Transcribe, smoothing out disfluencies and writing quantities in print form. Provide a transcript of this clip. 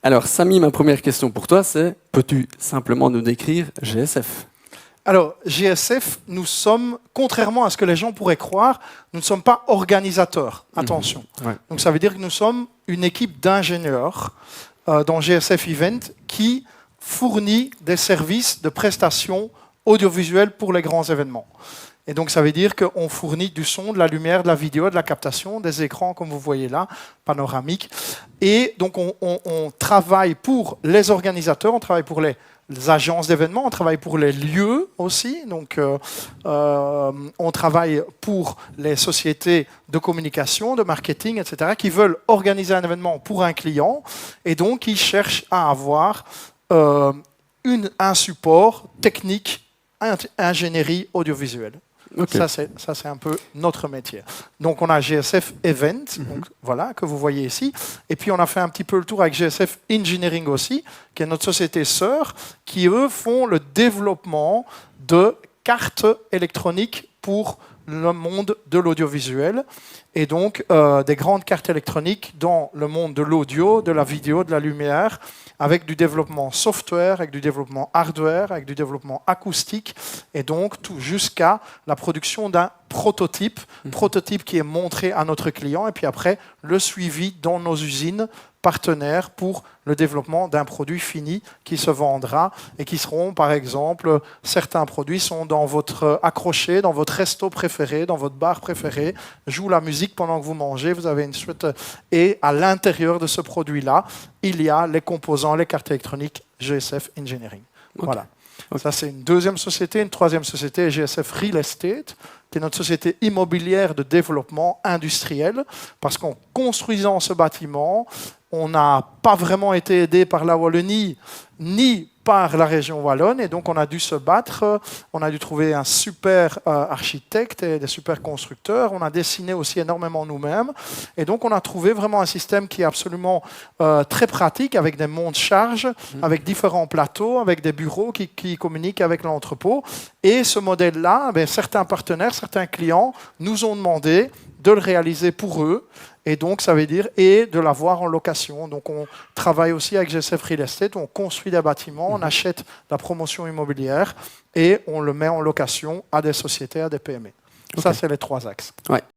Alors, Samy, ma première question pour toi, c'est peux-tu simplement nous décrire GSF? Alors, GSF, nous sommes, contrairement à ce que les gens pourraient croire, nous ne sommes pas organisateurs. Attention. Ouais. Donc, ça veut dire que nous sommes une équipe d'ingénieurs dans GSF Event qui fournit des services de prestations audiovisuelles pour les grands événements. Et donc, ça veut dire qu'on fournit du son, de la lumière, de la vidéo, de la captation, des écrans, comme vous voyez là, panoramiques. Et donc, on travaille pour les organisateurs, on travaille pour les agences d'événements, on travaille pour les lieux aussi. Donc, on travaille pour les sociétés de communication, de marketing, etc., qui veulent organiser un événement pour un client et donc qui cherchent à avoir un support technique, ingénierie audiovisuelle. Okay. Ça, c'est un peu notre métier. Donc, on a GSF Event, donc, voilà, que vous voyez ici. Et puis, on a fait un petit peu le tour avec GSF Engineering aussi, qui est notre société sœur, qui, eux, font le développement de cartes électroniques pour le monde de l'audiovisuel. Et donc, des grandes cartes électroniques dans le monde de l'audio, de la vidéo, de la lumière, avec du développement software, avec du développement hardware, avec du développement acoustique, et donc tout jusqu'à la production d'un prototype, prototype qui est montré à notre client, et puis après le suivi dans nos usines partenaires pour le développement d'un produit fini qui se vendra et qui seront, par exemple, certains produits sont dans votre accroché, dans votre resto préféré, dans votre bar préféré, joue la musique pendant que vous mangez, vous avez une suite, et à l'intérieur de ce produit-là, il y a les composants, les cartes électroniques GSF Engineering. Okay. Voilà. Okay. Ça, c'est une deuxième société. Une troisième société est GSF Real Estate, qui est notre société immobilière de développement industriel, parce qu'en construisant ce bâtiment, on n'a pas vraiment été aidé par la Wallonie, ni par la région wallonne, et donc on a dû se battre, on a dû trouver un super architecte et des super constructeurs, on a dessiné aussi énormément nous-mêmes, et donc on a trouvé vraiment un système qui est absolument très pratique, avec des monte-charges, avec différents plateaux, avec des bureaux qui communiquent avec l'entrepôt, et ce modèle-là, certains partenaires, certains clients nous ont demandé de le réaliser pour eux, et donc ça veut dire de l'avoir en location. Donc on travaille aussi avec GSF Real Estate, on construit des bâtiments, on achète la promotion immobilière et on le met en location à des sociétés, à des PME. Okay. Ça, c'est les trois axes. Ouais.